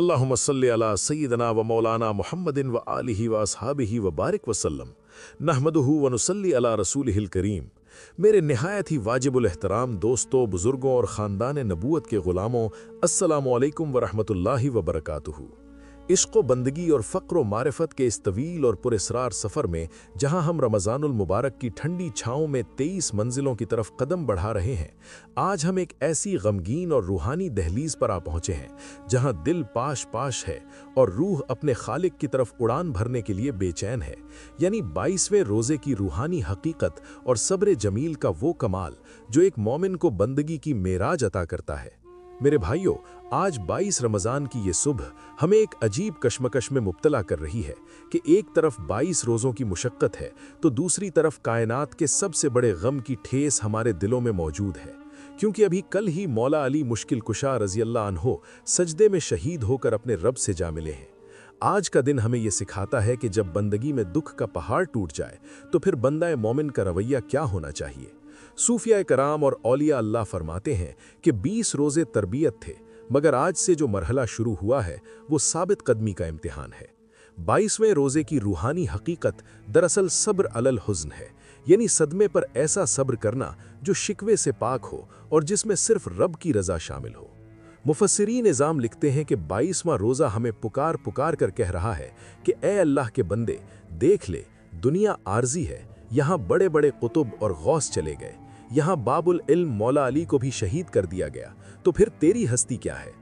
अल्लाहुम्मा सल्लि अला सय्यिदना व मौलाना मुहम्मदिन व आलिहि व अस्हाबिहि व बारिक वसल्लम नहमदुहु व नुसल्ली अला रसूलिहिल करीम। मेरे निहायत ही वाजिबुल एहतराम दोस्तों, बुजुर्गों और ख़ानदान नबूवत के ग़ुलामों, अस्सलामु अलैकुम व रहमतुल्लाहि व बरकातुहू। इश्क़ व बंदगी और फ़क्र व मारिफत के इस तवील और पुरस्रार सफ़र में जहाँ हम रमज़ानुल मुबारक की ठंडी छाँव में 23 मंजिलों की तरफ कदम बढ़ा रहे हैं, आज हम एक ऐसी गमगीन और रूहानी दहलीज पर आ पहुँचे हैं जहाँ दिल पाश पाश है और रूह अपने खालिक की तरफ उड़ान भरने के लिए बेचैन है। यानी 22वें रोज़े की रूहानी हकीकत और सब्र जमील का वो कमाल जो एक मोमिन को बंदगी की मेराज अता करता है। मेरे भाइयों, आज 22 रमज़ान की ये सुबह हमें एक अजीब कश्मकश में मुब्तला कर रही है कि एक तरफ 22 रोज़ों की मुशक्क़त है तो दूसरी तरफ कायनात के सबसे बड़े गम की ठेस हमारे दिलों में मौजूद है। क्योंकि अभी कल ही मौला अली मुश्किल कुशा रज़ी अल्लाह अन्हो सजदे में शहीद होकर अपने रब से जा मिले हैं। आज का दिन हमें ये सिखाता है कि जब बंदगी में दुख का पहाड़ टूट जाए तो फिर बंदा मोमिन का रवैया क्या होना चाहिए। सूफिया कराम और औलिया अल्लाह फरमाते हैं कि 20 रोज़े तरबियत थे, मगर आज से जो मरहला शुरू हुआ है वो साबित कदमी का इम्तिहान है। 22वें रोज़े की रूहानी हकीकत दरअसल सब्र अलल हुज़्न है, यानी सदमे पर ऐसा सब्र करना जो शिकवे से पाक हो और जिसमें सिर्फ रब की रज़ा शामिल हो। मुफस्सिरीन निज़ाम लिखते हैं कि 22वां रोज़ा हमें पुकार पुकार कर कह रहा है कि ए अल्लाह के बंदे, देख ले, दुनिया आर्जी है, यहाँ बड़े बड़े कुतुब और गौस चले गए, यहाँ बाबुल इल्म मौला अली को भी शहीद कर दिया गया, तो फिर तेरी हस्ती क्या है।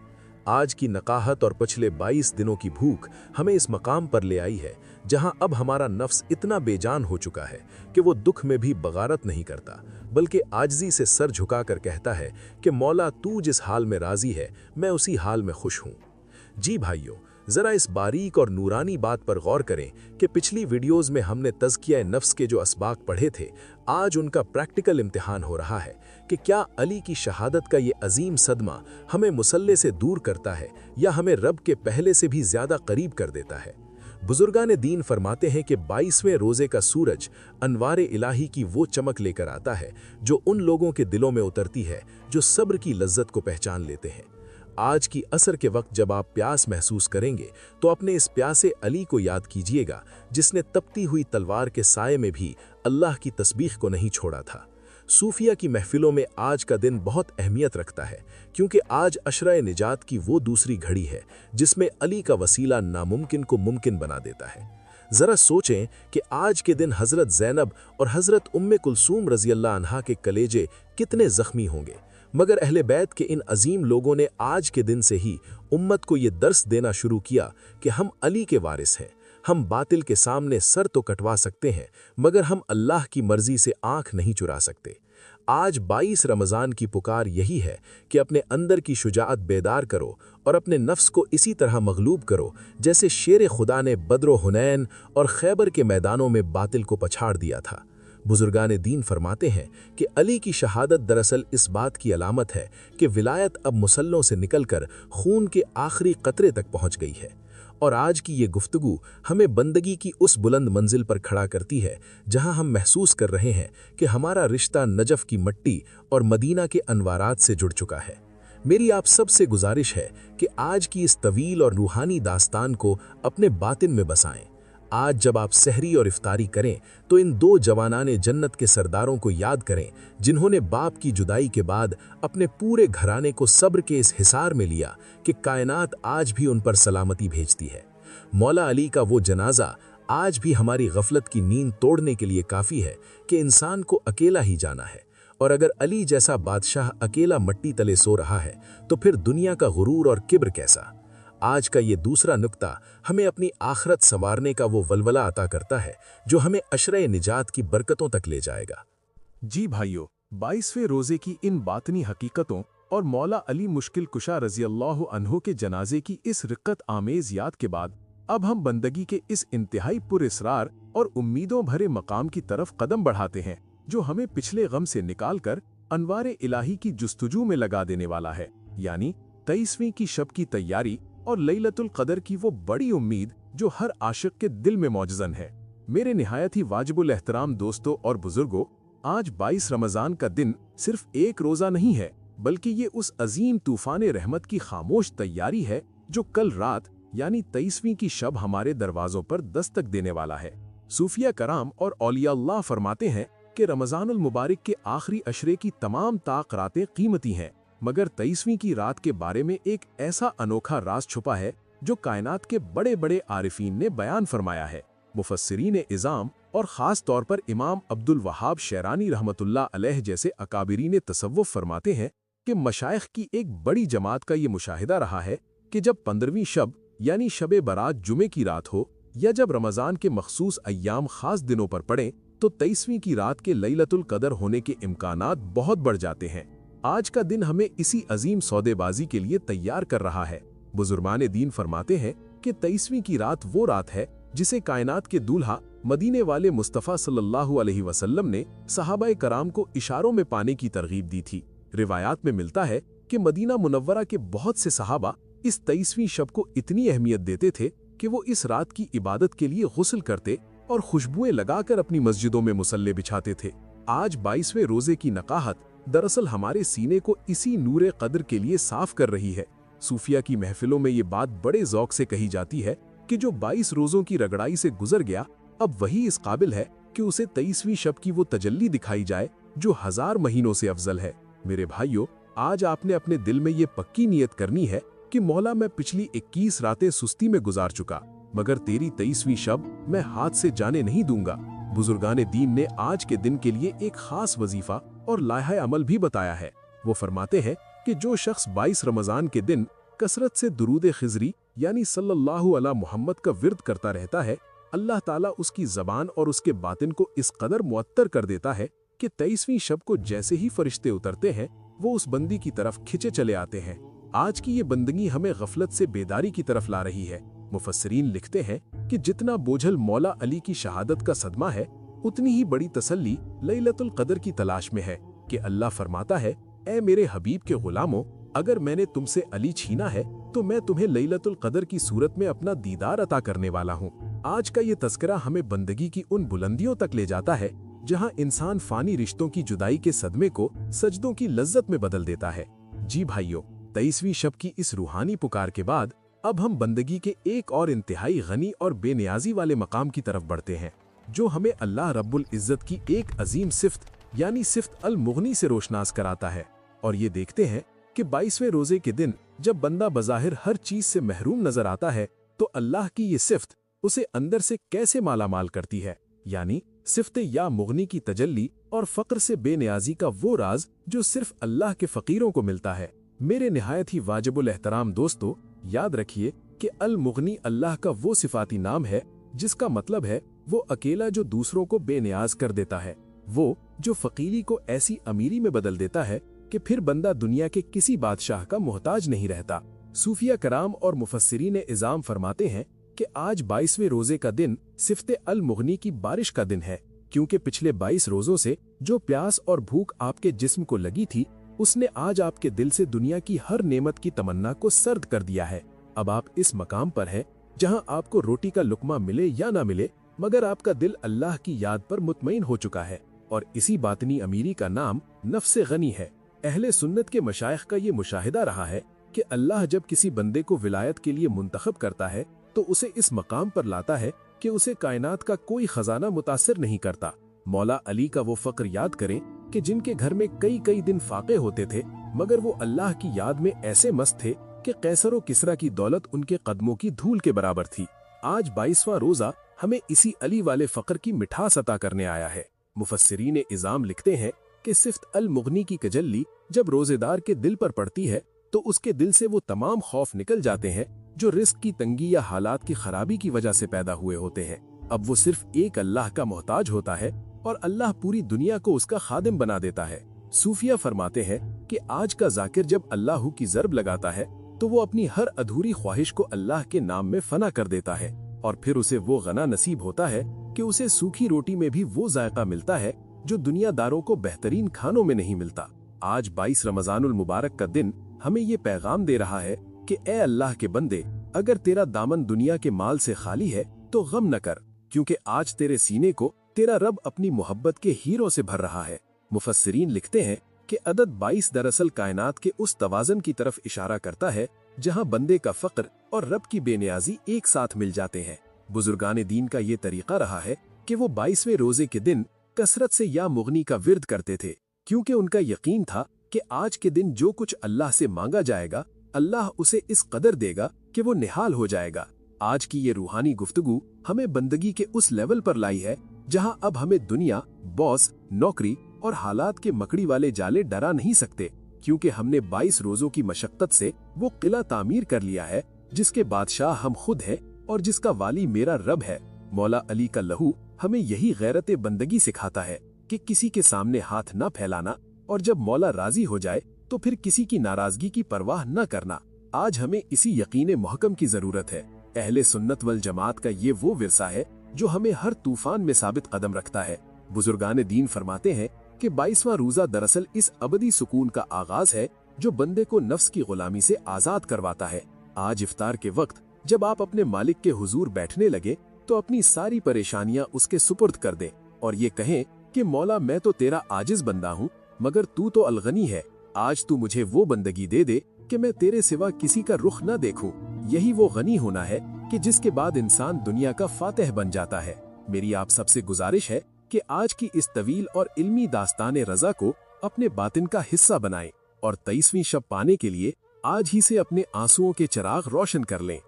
आज की नकाहत और पिछले 22 दिनों की भूख हमें इस मकाम पर ले आई है जहाँ अब हमारा नफ्स इतना बेजान हो चुका है कि वो दुख में भी बगारत नहीं करता, बल्कि आजिज़ी से सर झुकाकर कहता है कि मौला तू जिस हाल में राज़ी है मैं उसी हाल में खुश हूँ। जी भाइयों, ज़रा इस बारीक और नूरानी बात पर गौर करें कि पिछली वीडियोज़ में हमने तज़किया नफ्स के जो असबाक पढ़े थे, आज उनका प्रैक्टिकल इम्तिहान हो रहा है कि क्या अली की शहादत का ये अजीम सदमा हमें मुसल्ले से दूर करता है या हमें रब के पहले से भी ज़्यादा करीब कर देता है। बुजुर्गान दीन फरमाते हैं कि 22वें रोज़े का सूरज अनवार इलाही की वो चमक लेकर आता है जो उन लोगों के दिलों में उतरती है जो सब्र की लज्जत को पहचान लेते हैं। आज की असर के वक्त जब आप प्यास महसूस करेंगे तो अपने इस प्यासे अली को याद कीजिएगा जिसने तपती हुई तलवार के साये में भी अल्लाह की तस्बीह को नहीं छोड़ा था। सूफिया की महफिलों में आज का दिन बहुत अहमियत रखता है क्योंकि आज अशरा निजात की वो दूसरी घड़ी है जिसमें अली का वसीला नामुमकिन को मुमकिन बना देता है। ज़रा सोचें कि आज के दिन हज़रत ज़ैनब और हज़रत उम्मे कुलसूम रज़ी अल्लाह अन्हा के कलेजे कितने ज़ख्मी होंगे, मगर अहले बैत के इन अजीम लोगों ने आज के दिन से ही उम्मत को ये दर्स देना शुरू किया कि हम अली के वारिस हैं। हम बातिल के सामने सर तो कटवा सकते हैं मगर हम अल्लाह की मर्जी से आंख नहीं चुरा सकते। आज 22 रमज़ान की पुकार यही है कि अपने अंदर की शुजाअत बेदार करो और अपने नफ्स को इसी तरह मगलूब करो जैसे शेर खुदा ने बद्र हुनैन और खैबर के मैदानों में बातिल को पछाड़ दिया था। बुजुर्गान दीन फरमाते हैं कि अली की शहादत दरअसल इस बात की अलामत है कि विलायत अब मुसल्लों से निकलकर खून के आखिरी कतरे तक पहुंच गई है। और आज की ये गुफ्तगू हमें बंदगी की उस बुलंद मंजिल पर खड़ा करती है जहां हम महसूस कर रहे हैं कि हमारा रिश्ता नजफ की मट्टी और मदीना के अनवारात से जुड़ चुका है। मेरी आप सबसे गुजारिश है कि आज की इस तवील और रूहानी दास्तान को अपने बातिन में बसाएं। आज जब आप सहरी और इफ्तारी करें तो इन दो जवानाने जन्नत के सरदारों को याद करें जिन्होंने बाप की जुदाई के बाद अपने पूरे घराने को सब्र के इस हिसार में लिया कि कायनात आज भी उन पर सलामती भेजती है। मौला अली का वो जनाजा आज भी हमारी गफलत की नींद तोड़ने के लिए काफ़ी है कि इंसान को अकेला ही जाना है, और अगर अली जैसा बादशाह अकेला मट्टी तले सो रहा है तो फिर दुनिया का गुरूर और किब्र कैसा। आज का ये दूसरा नुक्ता हमें अपनी आखरत संवारने का वो वलवला अता करता है जो हमें अशरे निजात की बरकतों तक ले जाएगा। जी भाइयों, 22वें रोज़े की इन बातनी हकीकतों और मौला अली मुश्किल कुशा रज़ी अल्लाह अन्हो के जनाजे की इस रिक्कत आमेज याद के बाद अब हम बंदगी के इस इंतहाई पुरस्रार और उम्मीदों भरे मकाम की तरफ कदम बढ़ाते हैं जो हमें पिछले गम से निकालकर अनवार इलाही की जुस्तजू में लगा देने वाला है, यानी 23वीं की शब की तैयारी और लैलतुल क़दर की वो बड़ी उम्मीद जो हर आशिक के दिल में मौजूद है। मेरे निहायत ही वाजिबुल एहतराम दोस्तों और बुजुर्गों, आज 22 रमज़ान का दिन सिर्फ एक रोज़ा नहीं है, बल्कि ये उस अजीम तूफ़ान रहमत की खामोश तैयारी है जो कल रात यानी 23वीं की शब हमारे दरवाजों पर दस्तक देने वाला है। सूफिया कराम और औलिया अल्लाह फरमाते हैं कि रमज़ानुल मुबारक के आखिरी अशरे की तमाम ताक रातें कीमती हैं, मगर 23वीं की रात के बारे में एक ऐसा अनोखा राज छुपा है जो कायनात के बड़े बड़े आरिफीन ने बयान फरमाया है। मुफस्सिरीन इज़ाम और ख़ास तौर पर इमाम अब्दुल वहाब शैरानी रहमतुल्लाह अलैह जैसे अकाबिरीन तसव्वुफ़ फरमाते हैं कि मशाइख की एक बड़ी जमात का ये मुशाहिदा रहा है कि जब 15वीं शब यानी शब बरात जुमे की रात हो या जब रमज़ान के मखसूस अय्याम ख़ास दिनों पर पड़े तो 23वीं की रात के लैलतुल क़दर होने के इम्कानात बहुत बढ़ जाते हैं। आज का दिन हमें इसी अजीम सौदेबाजी के लिए तैयार कर रहा है। बुजुर्गान दीन फरमाते हैं कि 23वीं की रात वो रात है जिसे कायनात के दूल्हा मदीने वाले मुस्तफ़ा सल्लल्लाहु अलैहि वसल्लम ने सहाबाए कराम को इशारों में पाने की तरगीब दी थी। रिवायात में मिलता है कि मदीना मुनव्वरा के बहुत से सहाबा इस 23वीं शब को इतनी अहमियत देते थे कि वो इस रात की इबादत के लिए गुस्ल करते और खुशबुएं लगाकर अपनी मस्जिदों में मुसल्ले बिछाते थे। आज 22वें रोजे की नकाहत दरअसल हमारे सीने को इसी नूरे कद्र के लिए साफ कर रही है। सूफिया की महफिलों में ये बात बड़े ज़ौक़ से कही जाती है कि जो 22 रोज़ों की रगड़ाई से गुजर गया अब वही इस काबिल है कि उसे 23वीं शब की वो तजल्ली दिखाई जाए जो 1000 महीनों से अफजल है। मेरे भाइयों, आज आपने अपने दिल में ये पक्की नियत करनी है कि मौला मैं पिछली 21 रातें सुस्ती में गुजार चुका, मगर तेरी 23वीं शब मैं हाथ से जाने नहीं दूंगा। बुजुर्गान दीन ने आज के दिन के लिए एक खास वजीफा और लाहा अमल भी बताया है। वो फरमाते हैं कि जो शख्स 22 रमज़ान के दिन कसरत से दुरूद खिजरी यानी सल्लल्लाहु अला मुहम्मद का विर्द करता रहता है, अल्लाह ताला उसकी ज़बान और उसके बातिन को इस कदर मुअत्तर कर देता है कि 23वीं शब को जैसे ही फरिश्ते उतरते हैं वो उस बंदी की तरफ खिंचे चले आते हैं। आज की ये बंदगी हमें गफलत से बेदारी की तरफ ला रही है। मुफस्सिरीन लिखते हैं कि जितना बोझल मौला अली की शहादत का सदमा है, उतनी ही बड़ी तसल्ली लैलतुल क़द्र की तलाश में है कि अल्लाह फरमाता है, ए मेरे हबीब के गुलामों, अगर मैंने तुमसे अली छीना है तो मैं तुम्हें लैलतुल क़द्र की सूरत में अपना दीदार अता करने वाला हूँ। आज का ये तज़किरा हमें बंदगी की उन बुलंदियों तक ले जाता है जहाँ इंसान फानी रिश्तों की जुदाई के सदमे को सजदों की लज्जत में बदल देता है। जी भाइयों, 23वीं शब की इस रूहानी पुकार के बाद अब हम बंदगी के एक और इंतहाई गनी और बेनियाजी वाले मकाम की तरफ बढ़ते हैं, जो हमें अल्लाह रब्बुल इज़्ज़त की एक अजीम सिफ्त यानी सिफ्त अल मुगनी से रोशनास कराता है। और ये देखते हैं कि 22वें रोजे के दिन जब बंदा बज़ाहिर हर चीज से महरूम नजर आता है तो अल्लाह की ये सिफ्त उसे अंदर से कैसे मालामाल करती है, यानी सिफ्त या मुगनी की तजल्ली और फ़क्र से बेनियाजी का वो राज जो सिर्फ अल्लाह के फ़कीरों को मिलता है। मेरे निहायत ही वाजिबुल एहतराम दोस्तों, याद रखिए कि अल मुगनी अल्लाह का वो सिफाती नाम है जिसका मतलब है वो अकेला जो दूसरों को बेनियाज कर देता है, वो जो फ़कीरी को ऐसी अमीरी में बदल देता है कि फिर बंदा दुनिया के किसी बादशाह का मोहताज नहीं रहता। सूफिया कराम और मुफस्सिरीन इज़ाम फरमाते हैं कि आज 22वें रोजे का दिन सिफ्त अल मुगनी की बारिश का दिन है, क्योंकि पिछले 22 रोजों से जो प्यास और भूख आपके जिस्म को लगी थी उसने आज आपके दिल से दुनिया की हर नेमत की तमन्ना को सर्द कर दिया है। अब आप इस मकाम पर हैं जहां आपको रोटी का लुकमा मिले या ना मिले, मगर आपका दिल अल्लाह की याद पर मुतमईन हो चुका है, और इसी बातनी अमीरी का नाम नफ्स गनी है। अहले सुन्नत के मशाइख का ये मुशाहिदा रहा है कि अल्लाह जब किसी बंदे को विलायत के लिए मुंतखब करता है तो उसे इस मकाम पर लाता है कि उसे कायनात का कोई खजाना मुतासिर नहीं करता। मौला अली का वो फक्र याद करें कि जिनके घर में कई कई दिन फाके होते थे, मगर वो अल्लाह की याद में ऐसे मस्त थे कि कैसर व किसरा की दौलत उनके कदमों की धूल के बराबर थी। आज 22वां रोजा हमें इसी अली वाले फक्र की मिठास अता करने आया है। मुफस्सिरीन इज़ाम लिखते हैं कि सिफ्त अल मुगनी की तजल्ली जब रोजेदार के दिल पर पड़ती है तो उसके दिल से वो तमाम खौफ निकल जाते हैं जो रिस्क की तंगी या हालात की खराबी की वजह से पैदा हुए होते हैं। अब वो सिर्फ एक अल्लाह का मोहताज होता है और अल्लाह पूरी दुनिया को उसका खादिम बना देता है। सूफिया फरमाते हैं कि आज का जाकिर जब अल्लाह की ज़र्ब लगाता है तो वो अपनी हर अधूरी ख्वाहिश को अल्लाह के नाम में फना कर देता है, और फिर उसे वो गना नसीब होता है कि उसे सूखी रोटी में भी वो जायका मिलता है जो दुनियादारों को बेहतरीन खानों में नहीं मिलता। आज 22 रमज़ानुल मुबारक का दिन हमें ये पैगाम दे रहा है कि ए अल्लाह के बंदे, अगर तेरा दामन दुनिया के माल से खाली है तो गम न कर, क्योंकि आज तेरे सीने को तेरा रब अपनी मोहब्बत के हीरों से भर रहा है। मुफस्सिरीन लिखते हैं कि अदद 22 दरअसल कायनात के उस तवाज़न की तरफ इशारा करता है जहां बंदे का फक्र और रब की बेनियाजी एक साथ मिल जाते हैं। बुजुर्गान दीन का ये तरीका रहा है कि वो 22वें रोजे के दिन कसरत से या मुगनी का विर्द करते थे, क्योंकि उनका यकीन था कि आज के दिन जो कुछ अल्लाह से मांगा जाएगा, अल्लाह उसे इस कदर देगा कि वो निहाल हो जाएगा। आज की ये रूहानी गुफ्तगू हमें बंदगी के उस लेवल पर लाई है जहां अब हमें दुनिया, बॉस, नौकरी और हालात के मकड़ी वाले जाले डरा नहीं सकते, क्योंकि हमने 22 रोजों की मशक्कत से वो किला तामीर कर लिया है जिसके बादशाह हम खुद हैं और जिसका वाली मेरा रब है। मौला अली का लहू हमें यही गैरत बंदगी सिखाता है कि किसी के सामने हाथ न फैलाना, और जब मौला राजी हो जाए तो फिर किसी की नाराजगी की परवाह न करना। आज हमें इसी यकीन मुहकम की जरूरत है। अहले सुन्नत वल जमात का ये वो विरसा है जो हमें हर तूफान में साबित कदम रखता है। बुजुर्गान दीन फरमाते हैं कि 22वां रोजा दरअसल इस अबदी सुकून का आगाज है जो बंदे को नफ्स की गुलामी से आजाद करवाता है। आज इफ्तार के वक्त जब आप अपने मालिक के हुजूर बैठने लगे तो अपनी सारी परेशानियां उसके सुपुर्द कर दें और ये कहें कि मौला, मैं तो तेरा आजिज बंदा हूँ, मगर तू तो अलगनी है। आज तू मुझे वो बंदगी दे दे कि मैं तेरे सिवा किसी का रुख न देखूं। यही वो गनी होना है कि जिसके बाद इंसान दुनिया का फातिह बन जाता है। मेरी आप सबसे गुजारिश है कि आज की इस तवील और इल्मी दास्ताने रजा को अपने बातिन का हिस्सा बनाएं और 23वीं शब पाने के लिए आज ही से अपने आंसुओं के चिराग रोशन कर लें।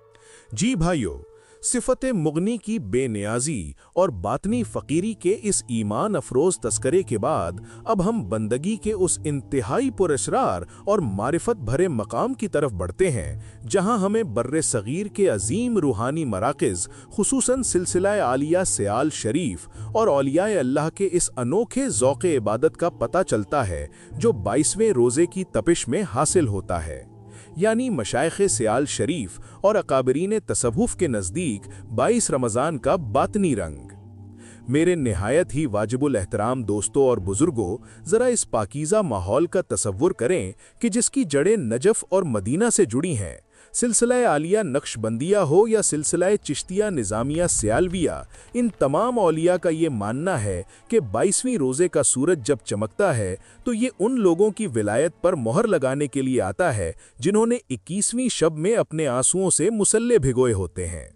जी भाइयों, सिफत मुगनी की बेनियाजी और बातनी फ़कीरी के इस ईमान अफरोज तस्करे के बाद अब हम बंदगी के उस इंतहाई पुरअसरार और मारिफत भरे मकाम की तरफ बढ़ते हैं जहां हमें बर्रे सगीर के अजीम रूहानी मराकिज़, खुसूसन सिलसिला आलिया सियाल शरीफ और औलियाए अल्लाह के इस अनोखे ज़ौक़े इबादत का पता चलता है जो 22वें रोज़े की तपिश में हासिल होता है, यानी मशाइख़ सियाल शरीफ और अकाबरीन तसव्वुफ़ के नज़दीक 22 रमज़ान का बातनी रंग। मेरे निहायत ही वाजिबुल एहतराम दोस्तों और बुज़ुर्गों, ज़रा इस पाकीज़ा माहौल का तसव्वुर करें कि जिसकी जड़ें नजफ़ और मदीना से जुड़ी हैं। सिलसिला आलिया नक्शबंदिया हो या सिलसिला चिश्तिया निज़ामिया सियालविया, इन तमाम औलिया का ये मानना है कि 22वीं रोज़े का सूरज जब चमकता है तो ये उन लोगों की विलायत पर मोहर लगाने के लिए आता है जिन्होंने 21वीं शब में अपने आंसुओं से मुसल्ले भिगोए होते हैं।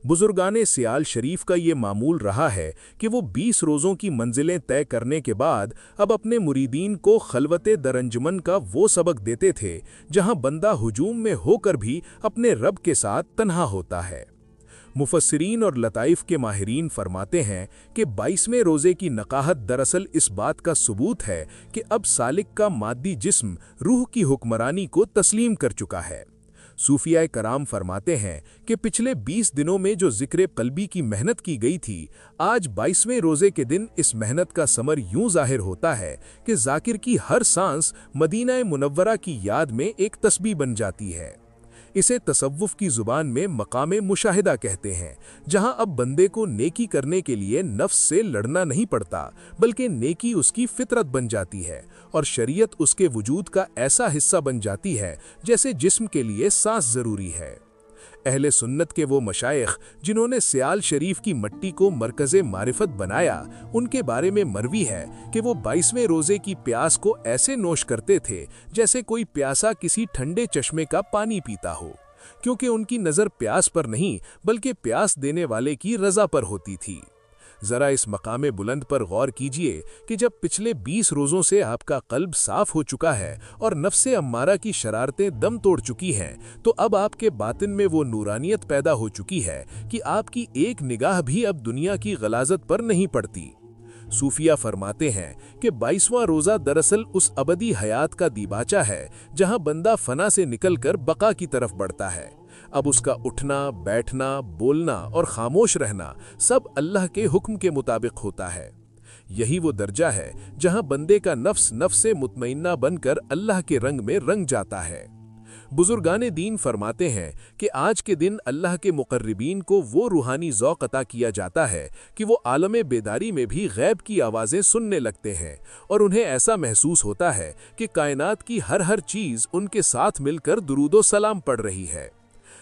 बुजुर्गाने सियाल शरीफ का ये मामूल रहा है कि वो 20 रोज़ों की मंजिलें तय करने के बाद अब अपने मुरीदीन को खलवते दरंजमन का वो सबक देते थे जहां बंदा हुजूम में होकर भी अपने रब के साथ तन्हा होता है। मुफस्सिरीन और लताइफ के माहिरीन फरमाते हैं कि 22वें रोज़े की नकाहत दरअसल इस बात का सबूत है कि अब सालिक का मादी जिस्म रूह की हुक्मरानी को तस्लीम कर चुका है। सूफियाए कराम फरमाते हैं कि पिछले 20 दिनों में जो जिक्र कल्बी की मेहनत की गई थी, आज 22वें रोज़े के दिन इस मेहनत का समर यूं जाहिर होता है कि जाकिर की हर सांस मदीना मुनव्वरा की याद में एक तस्बीह बन जाती है। इसे तसव्वुफ़ की ज़ुबान में मकामे मुशाहिदा कहते हैं, जहां अब बंदे को नेकी करने के लिए नफ्स से लड़ना नहीं पड़ता, बल्कि नेकी उसकी फितरत बन जाती है और शरीयत उसके वजूद का ऐसा हिस्सा बन जाती है जैसे जिस्म के लिए सांस ज़रूरी है। अहले सुन्नत के वो मशाइख जिन्होंने सियाल शरीफ की मट्टी को मरकज़े मारिफत बनाया, उनके बारे में मरवी है कि वो 22वें रोज़े की प्यास को ऐसे नोश करते थे जैसे कोई प्यासा किसी ठंडे चश्मे का पानी पीता हो, क्योंकि उनकी नज़र प्यास पर नहीं बल्कि प्यास देने वाले की रज़ा पर होती थी। ज़रा इस मकामे बुलंद पर गौर कीजिए कि जब पिछले 20 रोज़ों से आपका कल्ब साफ हो चुका है और नफ्से अम्मारा की शरारतें दम तोड़ चुकी हैं, तो अब आपके बातिन में वो नूरानियत पैदा हो चुकी है कि आपकी एक निगाह भी अब दुनिया की गलाजत पर नहीं पड़ती। सूफिया फरमाते हैं कि 22वां रोज़ा दरअसल उस अबदी हयात का दीबाचा है जहां बंदा फना से निकलकर बका की तरफ बढ़ता है। अब उसका उठना, बैठना, बोलना और खामोश रहना सब अल्लाह के हुक्म के मुताबिक होता है। यही वो दर्जा है जहां बंदे का नफ्स नफ्से मुतमइन्ना बनकर अल्लाह के रंग में रंग जाता है। बुजुर्गाने दीन फरमाते हैं कि आज के दिन अल्लाह के मुकर्रबीन को वो रूहानी ज़ौक़ अता किया जाता है कि वो आलम बेदारी में भी गैब की आवाज़ें सुनने लगते हैं और उन्हें ऐसा महसूस होता है कि कायनात की हर चीज़ उनके साथ मिलकर दुरूदो सलाम पढ़ रही है।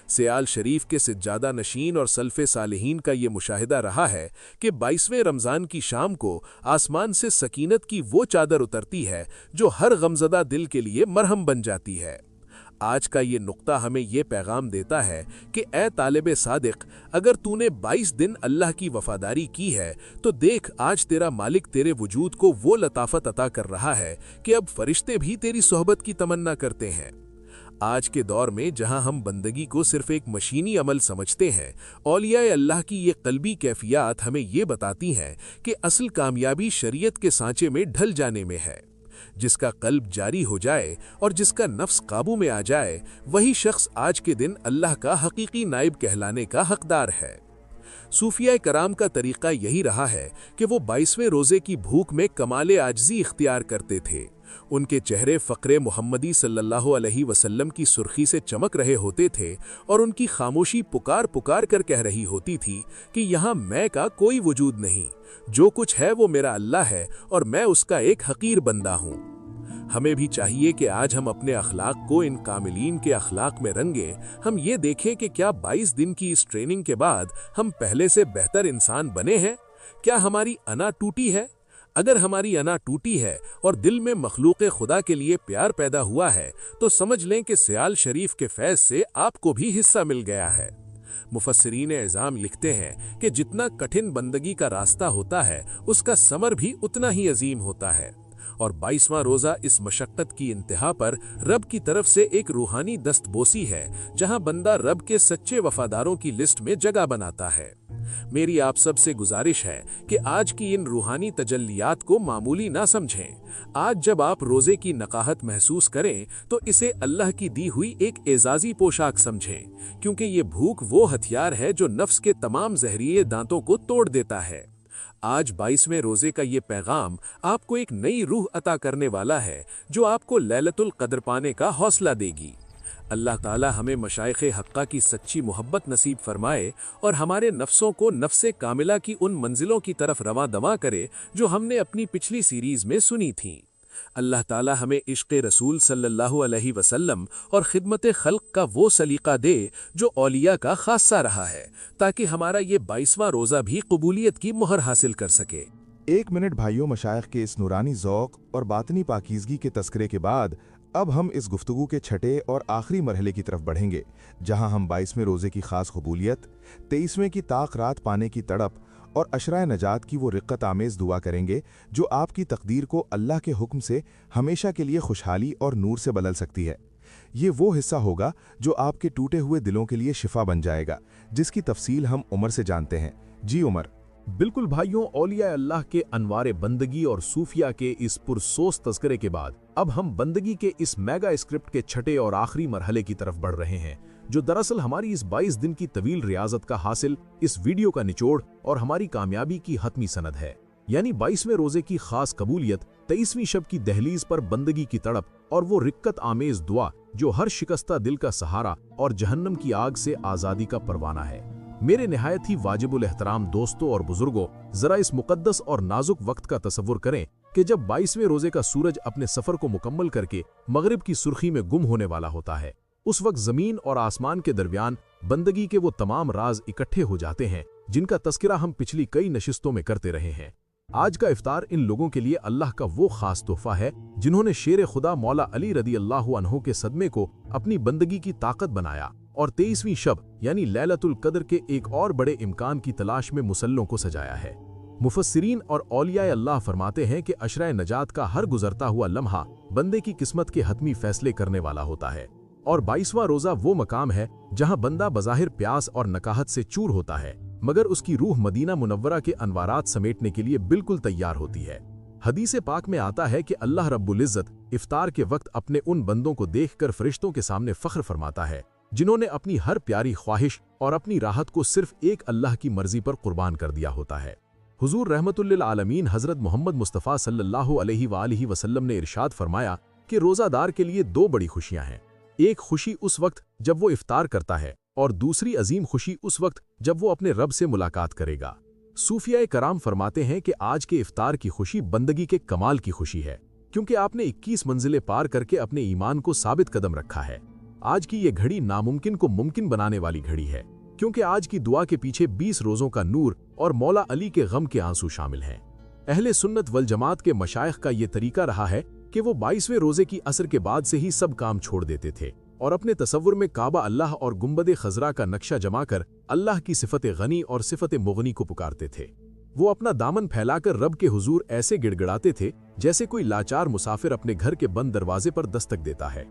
सियाल शरीफ के सिज्जादा नशीन और सल्फ़े सालिहीन का ये मुशाहिदा रहा है कि 22वें रमज़ान की शाम को आसमान से सकीनत की वो चादर उतरती है जो हर गमज़दा दिल के लिए मरहम बन जाती है। آج کا یہ نقطہ ہمیں یہ پیغام دیتا ہے کہ اے طالب صادق، اگر تو نے 22 دن اللہ کی وفاداری کی ہے تو دیکھ آج تیرا مالک تیرے وجود کو وہ لطافت عطا کر رہا ہے کہ اب فرشتے بھی تیری صحبت کی تمنا کرتے ہیں۔ آج کے دور میں جہاں ہم بندگی کو صرف ایک مشینی عمل سمجھتے ہیں، اولیاء اللہ کی یہ قلبی کیفیات ہمیں یہ بتاتی ہیں کہ اصل کامیابی شریعت کے سانچے میں ڈھل جانے میں ہے۔ جس کا قلب جاری ہو جائے اور جس کا نفس قابو میں آ جائے، وہی شخص آج کے دن اللہ کا حقیقی نائب کہلانے کا حقدار ہے۔ صوفیاء کرام کا طریقہ یہی رہا ہے کہ وہ 22ویں روزے کی بھوک میں کمال عاجزی اختیار کرتے تھے۔ ان کے چہرے فقر محمدی صلی اللہ علیہ وسلم کی سرخی سے چمک رہے ہوتے تھے اور ان کی خاموشی پکار پکار کر کہہ رہی ہوتی تھی کہ یہاں میں کا کوئی وجود نہیں، جو کچھ ہے وہ میرا اللہ ہے اور میں اس کا ایک حقیر بندہ ہوں۔ ہمیں بھی چاہیے کہ آج ہم اپنے اخلاق کو ان کاملین کے اخلاق میں رنگیں۔ ہم یہ دیکھیں کہ کیا 22 دن کی اس ٹریننگ کے بعد ہم پہلے سے بہتر انسان بنے ہیں؟ کیا ہماری انا ٹوٹی ہے؟ اگر ہماری انا ٹوٹی ہے اور دل میں مخلوق خدا کے لیے پیار پیدا ہوا ہے تو سمجھ لیں کہ سیال شریف کے فیض سے آپ کو بھی حصہ مل گیا ہے۔ مفسرین اعظام لکھتے ہیں کہ جتنا کٹھن بندگی کا راستہ ہوتا ہے اس کا ثمر بھی اتنا ہی عظیم ہوتا ہے، اور 22واں روزہ اس مشقت کی انتہا پر رب کی طرف سے ایک روحانی دست بوسی ہے، جہاں بندہ رب کے سچے وفاداروں کی لسٹ میں جگہ بناتا ہے۔ میری آپ سب سے گزارش ہے کہ آج کی ان روحانی تجلیات کو معمولی نہ سمجھیں۔ آج جب آپ روزے کی نقاہت محسوس کریں تو اسے اللہ کی دی ہوئی ایک اعزازی پوشاک سمجھیں، کیونکہ یہ بھوک وہ ہتھیار ہے جو نفس کے تمام زہریلے دانتوں کو توڑ دیتا ہے۔ آج 22ویں روزے کا یہ پیغام آپ کو ایک نئی روح عطا کرنے والا ہے، جو آپ کو لیلۃ القدر پانے کا حوصلہ دے گی۔ اللہ تعالی ہمیں مشائخ حقہ کی سچی محبت نصیب فرمائے اور ہمارے نفسوں کو نفس کاملہ کی ان منزلوں کی طرف رواں دواں کرے جو ہم نے اپنی پچھلی سیریز میں سنی تھیں۔ اللہ تعالی ہمیں عشق رسول صلی اللہ علیہ وسلم اور خدمت خلق کا وہ سلیقہ دے جو اولیاء کا خاصہ رہا ہے، تاکہ ہمارا یہ 22واں روزہ بھی قبولیت کی مہر حاصل کر سکے۔ 1 منٹ بھائیوں، مشائخ کے اس نورانی ذوق اور باطنی پاکیزگی کے تذکرے کے بعد اب ہم اس گفتگو کے چھٹے اور آخری مرحلے کی طرف بڑھیں گے، جہاں ہم 22ویں روزے کی خاص قبولیت، 23ویں کی طاق رات پانے کی تڑپ اور عشرۂ نجات کی وہ رقت آمیز دعا کریں گے جو آپ کی تقدیر کو اللہ کے حکم سے ہمیشہ کے لیے خوشحالی اور نور سے بدل سکتی ہے۔ یہ وہ حصہ ہوگا جو آپ کے ٹوٹے ہوئے دلوں کے لیے شفا بن جائے گا، جس کی تفصیل ہم عمر سے جانتے ہیں۔ جی عمر۔ بالکل بھائیوں، اولیاء اللہ کے انوار بندگی اور صوفیہ کے اس پرسوس تذکرے کے بعد اب ہم بندگی کے اس میگا اسکرپٹ کے چھٹے اور آخری مرحلے کی طرف بڑھ رہے ہیں، جو دراصل ہماری اس 22 دن کی طویل ریاضت کا حاصل، اس ویڈیو کا نچوڑ اور ہماری کامیابی کی حتمی سند ہے، یعنی 22ویں روزے کی خاص قبولیت، 23ویں شب کی دہلیز پر بندگی کی تڑپ اور وہ رقت آمیز دعا جو ہر شکستہ دل کا سہارا اور جہنم کی آگ سے آزادی کا پروانہ ہے۔ میرے نہایت ہی واجب الاحترام دوستوں اور بزرگوں، ذرا اس مقدس اور نازک وقت کا تصور کریں کہ جب 22ویں روزے کا سورج اپنے سفر کو مکمل کر کے مغرب کی سرخی میں گم ہونے والا ہوتا ہے، اس وقت زمین اور آسمان کے درمیان بندگی کے وہ تمام راز اکٹھے ہو جاتے ہیں جن کا تذکرہ ہم پچھلی کئی نشستوں میں کرتے رہے ہیں۔ آج کا افطار ان لوگوں کے لیے اللہ کا وہ خاص تحفہ ہے جنہوں نے شیر خدا مولا علی رضی اللہ عنہ کے صدمے کو اپنی بندگی کی طاقت بنایا اور 23ویں شب یعنی لیلۃ القدر کے ایک اور بڑے امکان کی تلاش میں مسلوں کو سجایا ہے۔ مفسرین اور اولیاء اللہ فرماتے ہیں کہ عشرۂ نجات کا ہر گزرتا ہوا لمحہ بندے کی قسمت کے حتمی فیصلے کرنے والا ہوتا ہے، اور 22واں روزہ وہ مقام ہے جہاں بندہ بظاہر پیاس اور نکاہت سے چور ہوتا ہے، مگر اس کی روح مدینہ منورہ کے انوارات سمیٹنے کے لیے بالکل تیار ہوتی ہے۔ حدیث پاک میں آتا ہے کہ اللہ رب العزت افطار کے وقت اپنے ان بندوں کو دیکھ کر فرشتوں کے سامنے فخر فرماتا ہے جنہوں نے اپنی ہر پیاری خواہش اور اپنی راحت کو صرف ایک اللہ کی مرضی پر قربان کر دیا ہوتا ہے۔ حضور رحمت للعالمین حضرت محمد مصطفیٰ صلی اللہ علیہ وآلہ وسلم نے ارشاد فرمایا کہ روزہ دار کے لیے 2 بڑی خوشیاں ہیں، ایک خوشی اس وقت جب وہ افطار کرتا ہے اور دوسری عظیم خوشی اس وقت جب وہ اپنے رب سے ملاقات کرے گا۔ صوفیاء کرام فرماتے ہیں کہ آج کے افطار کی خوشی بندگی کے کمال کی خوشی ہے، کیونکہ آپ نے 21 منزلیں پار کر کے اپنے ایمان کو ثابت قدم رکھا ہے۔ آج کی یہ گھڑی ناممکن کو ممکن بنانے والی گھڑی ہے، کیونکہ آج کی دعا کے پیچھے 20 روزوں کا نور اور مولا علی کے غم کے آنسو شامل ہیں۔ اہل سنت والجماعت کے مشائخ کا یہ طریقہ رہا ہے کہ وہ 22ویں روزے کی عصر کے بعد سے ہی سب کام چھوڑ دیتے تھے और अपने तसव्वुर में काबा अल्लाह और गुंबद खजरा का नक्शा जमा कर अल्लाह की सिफत गनी और सिफत मुगनी को पुकारते थे। वो अपना दामन फैलाकर रब के हुजूर ऐसे गिड़गिड़ाते थे जैसे कोई लाचार मुसाफिर अपने घर के बंद दरवाजे पर दस्तक देता है।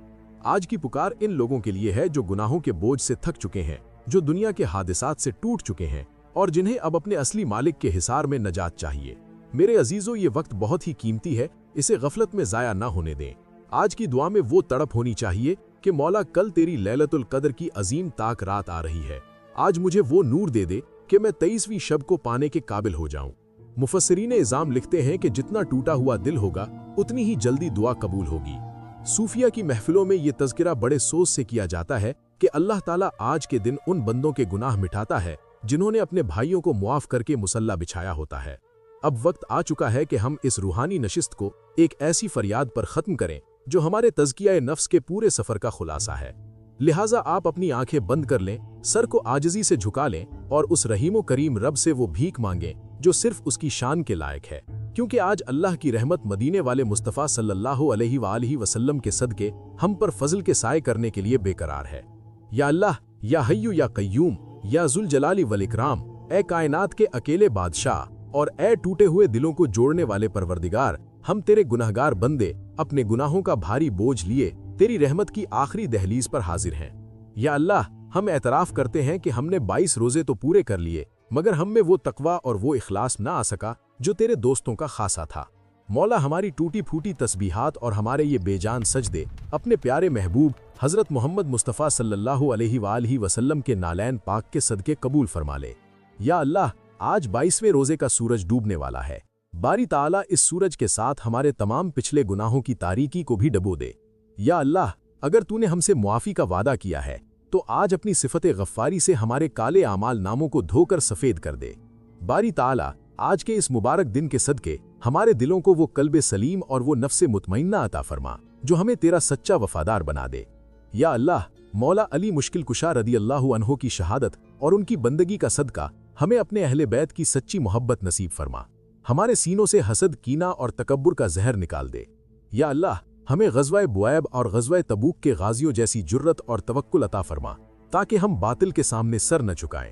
आज की पुकार इन लोगों के लिए है जो गुनाहों के बोझ से थक चुके हैं, जो दुनिया के हादिसात से टूट चुके हैं और जिन्हें अब अपने असली मालिक के हिसार में नजात चाहिए। मेरे अजीजों, ये वक्त बहुत ही कीमती है, इसे गफलत में जाया ना होने दें। आज की दुआ में वो तड़प होनी चाहिए कि मौला कल तेरी लैलतुल कद्र की अजीम ताक रात आ रही है, आज मुझे वो नूर दे दे कि मैं 23वीं शब को पाने के काबिल हो जाऊं। मुफस्सिरीन इज़ाम लिखते हैं कि जितना टूटा हुआ दिल होगा उतनी ही जल्दी दुआ कबूल होगी। सूफिया की महफिलों में ये तज़किरा बड़े सोच से किया जाता है कि अल्लाह ताला आज के दिन उन बंदों के गुनाह मिटाता है जिन्होंने अपने भाइयों को मुआफ करके मुसल्ला बिछाया होता है। अब वक्त आ चुका है कि हम इस रूहानी नशिस्त को एक ऐसी फरियाद पर खत्म करें जो हमारे तज़किया नफ्स के पूरे सफर का खुलासा है। लिहाजा आप अपनी आंखें बंद कर लें, सर को आजिज़ी से झुका लें और उस रहीमो करीम रब से वो भीख मांगें जो सिर्फ उसकी शान के लायक है, क्योंकि आज अल्लाह की रहमत मदीने वाले मुस्तफ़ा सल्लल्लाहु अलैहि वसल्लम के सदके हम पर फजल के साए करने के लिए बेकरार है। या अल्लाह, या हय्यु या कय्यूम, या जुल जलाली वल इकराम, ए कायनात के अकेले बादशाह और ए टूटे हुए दिलों को जोड़ने वाले परवरदिगार, हम तेरे गुनहगार बंदे अपने गुनाहों का भारी बोझ लिए तेरी रहमत की आखिरी दहलीज पर हाजिर हैं। या अल्लाह, हम एतराफ़ करते हैं कि हमने 22 रोजे तो पूरे कर लिए, मगर हम में वो तकवा और वो इखलास ना आ सका जो तेरे दोस्तों का खासा था। मौला, हमारी टूटी फूटी तस्बीहात और हमारे ये बेजान सजदे अपने प्यारे महबूब हज़रत मोहम्मद मुस्तफ़ा सल्लल्लाहु अलैहि वसल्लम के नालैन पाक के सदके कबूल फरमा ले। या अल्लाह, आज 22वें रोजे का सूरज डूबने वाला है। बारी ताला इस सूरज के साथ हमारे तमाम पिछले गुनाहों की तारीकी को भी डबो दे। या अल्लाह, अगर तूने हमसे मुआफ़ी का वादा किया है तो आज अपनी सिफत गफ्फारी से हमारे काले आमाल नामों को धोकर सफ़ेद कर दे। बारी ताला, आज के इस मुबारक दिन के सदके हमारे दिलों को वो कल्बे सलीम और वो नफ्से मुतमइन्ना अता फरमा जो हमें तेरा सच्चा वफादार बना दे। या अल्लाह, मौला अली मुश्किल कुशा रदियल्लाहु अन्हो की शहादत और उनकी बंदगी का सदका हमें अपने अहले बैत की सच्ची मोहब्बत नसीब फरमा। हमारे सीनों से हसद, कीना और तकब्बुर का जहर निकाल दे। या अल्लाह, हमें ग़ज़वा बुआब और ग़ज़वा तबूक के गाजियों जैसी जुर्रत और तवक्कुल अता फरमा ताकि हम बातिल के सामने सर न झुकाएं।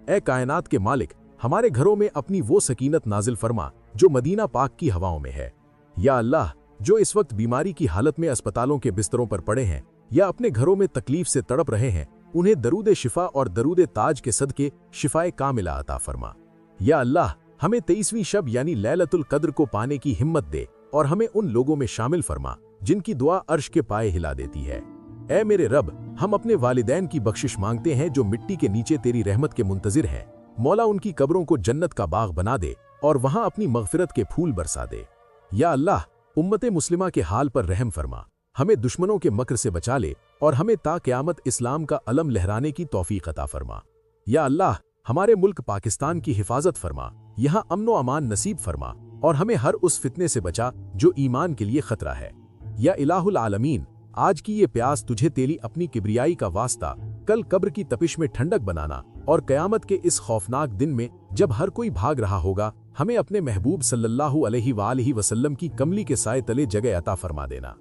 ए कायनात के मालिक, हमारे घरों में अपनी वो सकीनत नाजिल फरमा जो मदीना पाक की हवाओं में है। या अल्लाह, जो इस वक्त बीमारी की हालत में अस्पतालों के बिस्तरों पर पड़े हैं या अपने घरों में तकलीफ से तड़प रहे हैं, उन्हें दरूद शिफा और दरूद ताज के सदके शिफाए कामिला अता फरमा। या अल्लाह, हमें 23वीं शब यानी लैलतुल कद्र को पाने की हिम्मत दे और हमें उन लोगों में शामिल फरमा जिनकी दुआ अर्श के पाए हिला देती है। ऐ मेरे रब, हम अपने वालिदैन की बख्शिश मांगते हैं जो मिट्टी के नीचे तेरी रहमत के मुंतजिर हैं। मौला, उनकी कब्रों को जन्नत का बाग बना दे और वहां अपनी मगफिरत के फूल बरसा दे। या अल्लाह, उम्मते मुस्लिमा के हाल पर रहम फरमा, हमें दुश्मनों के मक्र से बचा ले और हमें ता क़यामत इस्लाम का अलम लहराने की तौफीक अता फरमा। या अल्लाह, हमारे मुल्क पाकिस्तान की हिफाजत फरमा, यहाँ अमन व अमान नसीब फरमा और हमें हर उस फितने से बचा जो ईमान के लिए खतरा है। या इलाहुल आलमीन, आज की ये प्यास तुझे तेरी अपनी किब्रियाई का वास्ता कल कब्र की तपिश में ठंडक बनाना और कयामत के इस खौफनाक दिन में जब हर कोई भाग रहा होगा, हमें अपने महबूब सल्लल्लाहु अलैहि वसल्लम की कमली के साए तले जगह अता फरमा देना।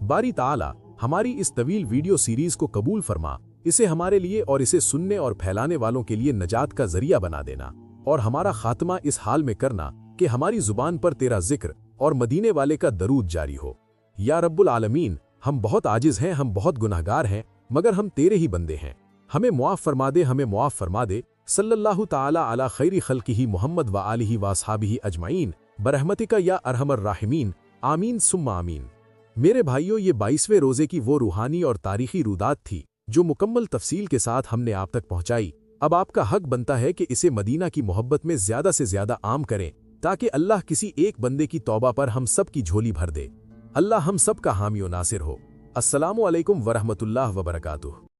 बारी ताला, हमारी इस तवील वीडियो सीरीज को कबूल फरमा, इसे हमारे लिए और इसे सुनने और फैलाने वालों के लिए नजात का जरिया बना देना और हमारा खात्मा इस हाल में करना कि हमारी जुबान पर तेरा जिक्र और मदीने वाले का दरूद जारी हो। या रब्बुल आलमीन, हम बहुत आजिज हैं, हम बहुत गुनाहगार हैं, मगर हम तेरे ही बंदे हैं। हमें मुआफ़ फरमा दे, हमें मुआफ़ फरमा दे। सल्लल्लाहु ताला अला खैरी खल्किही मुहम्मद व आलिही व अस्हाबिही अजमाइन बरहमतिका या अरहमर राहिमीन, आमीन सुम्मा आमीन। मेरे भाइयों, ये 22वें रोजे की वो रूहानी और तारीखी रुदात थी जो मुकम्मल तफसील के साथ हमने आप तक पहुंचाई। अब आपका हक बनता है कि इसे मदीना की मोहब्बत में ज्यादा से ज्यादा आम करें ताकि अल्लाह किसी एक बंदे की तौबा पर हम सब की झोली भर दे। अल्लाह हम सब का हामी व नासिर हो। अस्सलामु अलैकुम वरहमतुल्लाह व बरकातुहू।